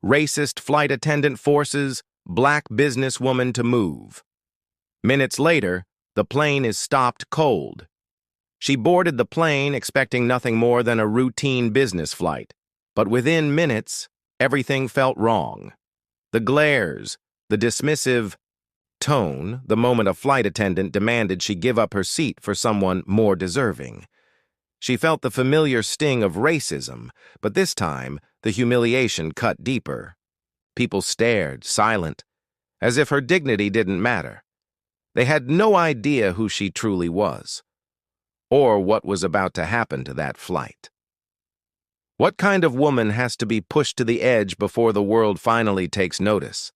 Racist flight attendant forces black businesswoman to move. Minutes later, the plane is stopped cold. She boarded the plane expecting nothing more than a routine business flight, but within minutes, everything felt wrong. The glares, the dismissive tone the moment a flight attendant demanded she give up her seat for someone more deserving. She felt the familiar sting of racism, but this time, the humiliation cut deeper. People stared, silent, as if her dignity didn't matter. They had no idea who she truly was, or what was about to happen to that flight. What kind of woman has to be pushed to the edge before the world finally takes notice?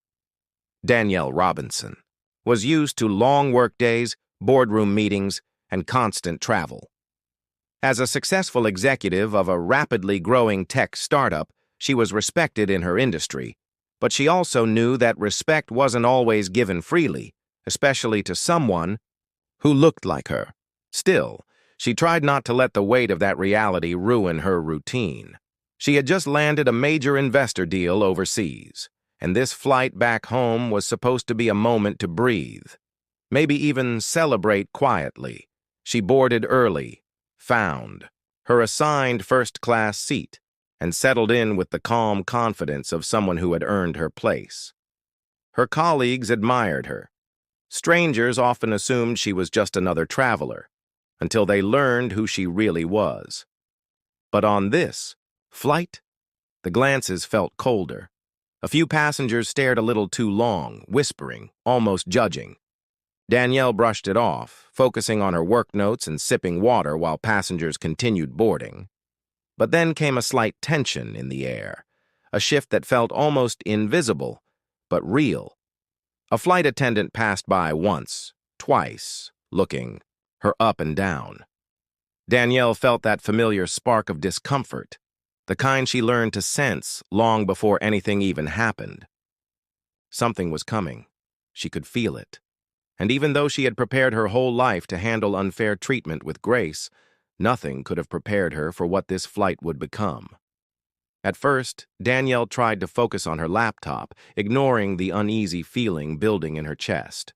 Danielle Robinson was used to long workdays, boardroom meetings, and constant travel. As a successful executive of a rapidly growing tech startup, she was respected in her industry, but she also knew that respect wasn't always given freely, especially to someone who looked like her. Still, she tried not to let the weight of that reality ruin her routine. She had just landed a major investor deal overseas, and this flight back home was supposed to be a moment to breathe, maybe even celebrate quietly. She boarded early, found her assigned first-class seat, and settled in with the calm confidence of someone who had earned her place. Her colleagues admired her. Strangers often assumed she was just another traveler, until they learned who she really was. But on this flight, the glances felt colder. A few passengers stared a little too long, whispering, almost judging. Danielle brushed it off, focusing on her work notes and sipping water while passengers continued boarding. But then came a slight tension in the air, a shift that felt almost invisible, but real. A flight attendant passed by once, twice, looking her up and down. Danielle felt that familiar spark of discomfort, the kind she learned to sense long before anything even happened. Something was coming. She could feel it. And even though she had prepared her whole life to handle unfair treatment with grace, nothing could have prepared her for what this flight would become. At first, Danielle tried to focus on her laptop, ignoring the uneasy feeling building in her chest.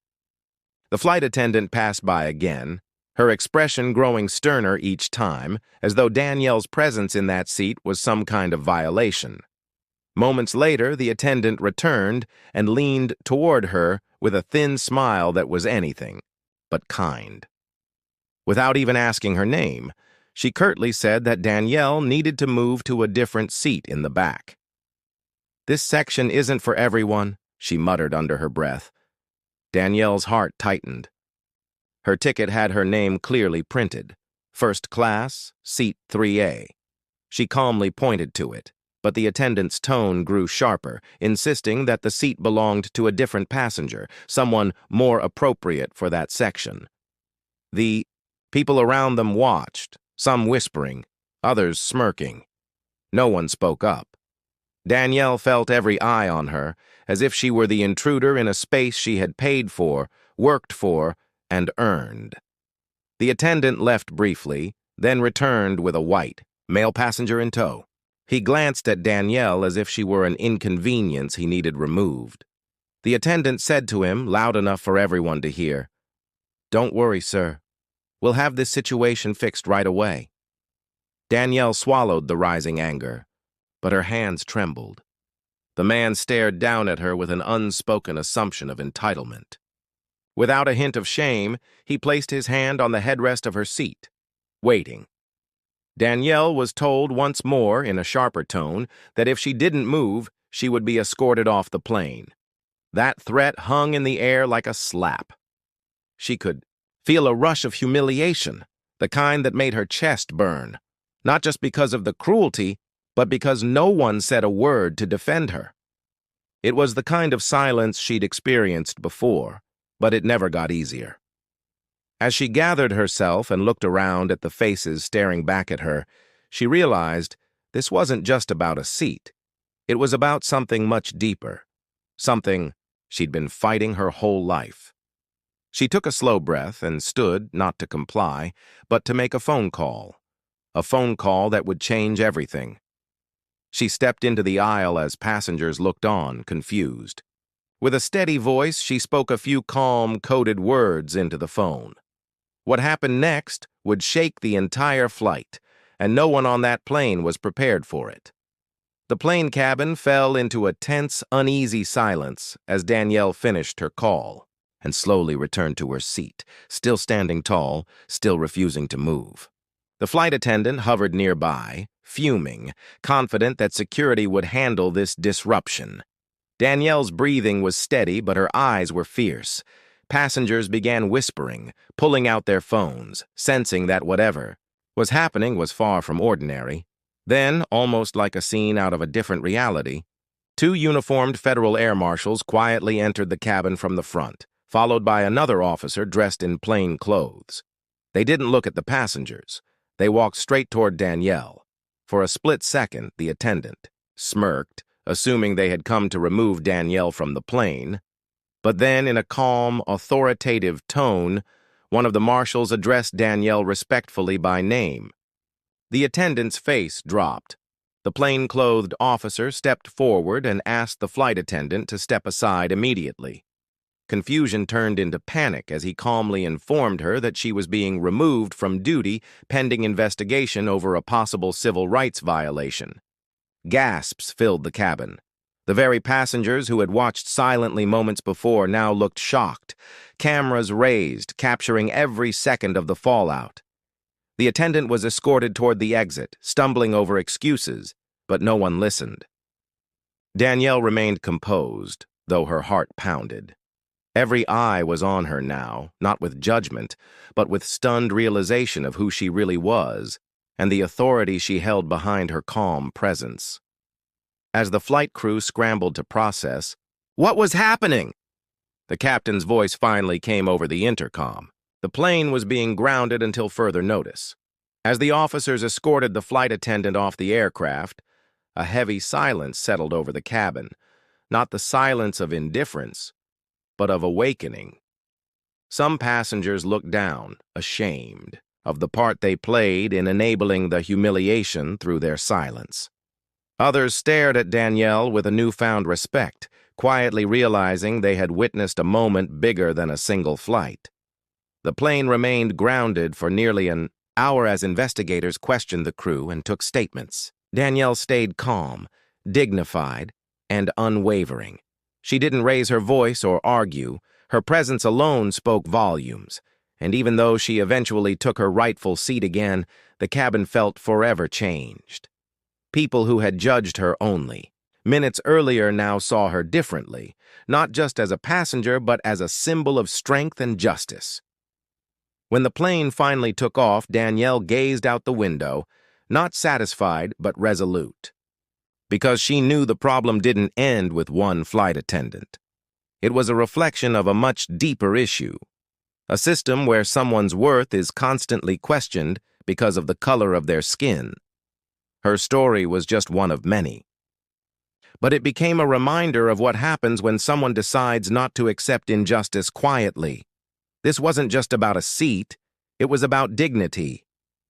The flight attendant passed by again, her expression growing sterner each time, as though Danielle's presence in that seat was some kind of violation. Moments later, the attendant returned and leaned toward her with a thin smile that was anything but kind. Without even asking her name, she curtly said that Danielle needed to move to a different seat in the back. "This section isn't for everyone," she muttered under her breath. Danielle's heart tightened. Her ticket had her name clearly printed, First Class, Seat 3A. She calmly pointed to it, but the attendant's tone grew sharper, insisting that the seat belonged to a different passenger, someone more appropriate for that section. The people around them watched, some whispering, others smirking. No one spoke up. Danielle felt every eye on her, as if she were the intruder in a space she had paid for, worked for, and earned. The attendant left briefly, then returned with a white, male passenger in tow. He glanced at Danielle as if she were an inconvenience he needed removed. The attendant said to him, loud enough for everyone to hear, "Don't worry, sir. We'll have this situation fixed right away." Danielle swallowed the rising anger, but her hands trembled. The man stared down at her with an unspoken assumption of entitlement. Without a hint of shame, he placed his hand on the headrest of her seat, waiting. Danielle was told once more, in a sharper tone, that if she didn't move, she would be escorted off the plane. That threat hung in the air like a slap. She could feel a rush of humiliation, the kind that made her chest burn, not just because of the cruelty, but because no one said a word to defend her. It was the kind of silence she'd experienced before, but it never got easier. As she gathered herself and looked around at the faces staring back at her, she realized this wasn't just about a seat. It was about something much deeper, something she'd been fighting her whole life. She took a slow breath and stood, not to comply, but to make a phone call that would change everything. She stepped into the aisle as passengers looked on, confused. With a steady voice, she spoke a few calm, coded words into the phone. What happened next would shake the entire flight, and no one on that plane was prepared for it. The plane cabin fell into a tense, uneasy silence as Danielle finished her call and slowly returned to her seat, still standing tall, still refusing to move. The flight attendant hovered nearby, fuming, confident that security would handle this disruption. Danielle's breathing was steady, but her eyes were fierce. Passengers began whispering, pulling out their phones, sensing that whatever was happening was far from ordinary. Then, almost like a scene out of a different reality, two uniformed federal air marshals quietly entered the cabin from the front, followed by another officer dressed in plain clothes. They didn't look at the passengers. They walked straight toward Danielle. For a split second, the attendant smirked, assuming they had come to remove Danielle from the plane. But then, in a calm, authoritative tone, one of the marshals addressed Danielle respectfully by name. The attendant's face dropped. The plain-clothed officer stepped forward and asked the flight attendant to step aside immediately. Confusion turned into panic as he calmly informed her that she was being removed from duty pending investigation over a possible civil rights violation. Gasps filled the cabin. The very passengers who had watched silently moments before now looked shocked, cameras raised, capturing every second of the fallout. The attendant was escorted toward the exit, stumbling over excuses, but no one listened. Danielle remained composed, though her heart pounded. Every eye was on her now, not with judgment, but with stunned realization of who she really was and the authority she held behind her calm presence. As the flight crew scrambled to process, "What was happening?" the captain's voice finally came over the intercom. The plane was being grounded until further notice. As the officers escorted the flight attendant off the aircraft, a heavy silence settled over the cabin, not the silence of indifference, but of awakening. Some passengers looked down, ashamed, of the part they played in enabling the humiliation through their silence. Others stared at Danielle with a newfound respect, quietly realizing they had witnessed a moment bigger than a single flight. The plane remained grounded for nearly an hour as investigators questioned the crew and took statements. Danielle stayed calm, dignified, and unwavering. She didn't raise her voice or argue. Her presence alone spoke volumes, and even though she eventually took her rightful seat again, the cabin felt forever changed. People who had judged her only minutes earlier now saw her differently, not just as a passenger but as a symbol of strength and justice. When the plane finally took off, Danielle gazed out the window, not satisfied but resolute. Because she knew the problem didn't end with one flight attendant. It was a reflection of a much deeper issue, a system where someone's worth is constantly questioned because of the color of their skin. Her story was just one of many. But it became a reminder of what happens when someone decides not to accept injustice quietly. This wasn't just about a seat, it was about dignity.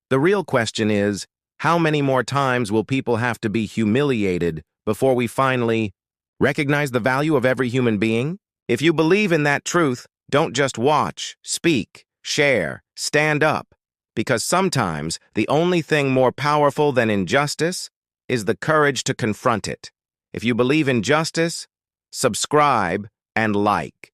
The real question is, how many more times will people have to be humiliated before we finally recognize the value of every human being? If you believe in that truth, don't just watch, speak, share, stand up. Because sometimes the only thing more powerful than injustice is the courage to confront it. If you believe in justice, subscribe and like.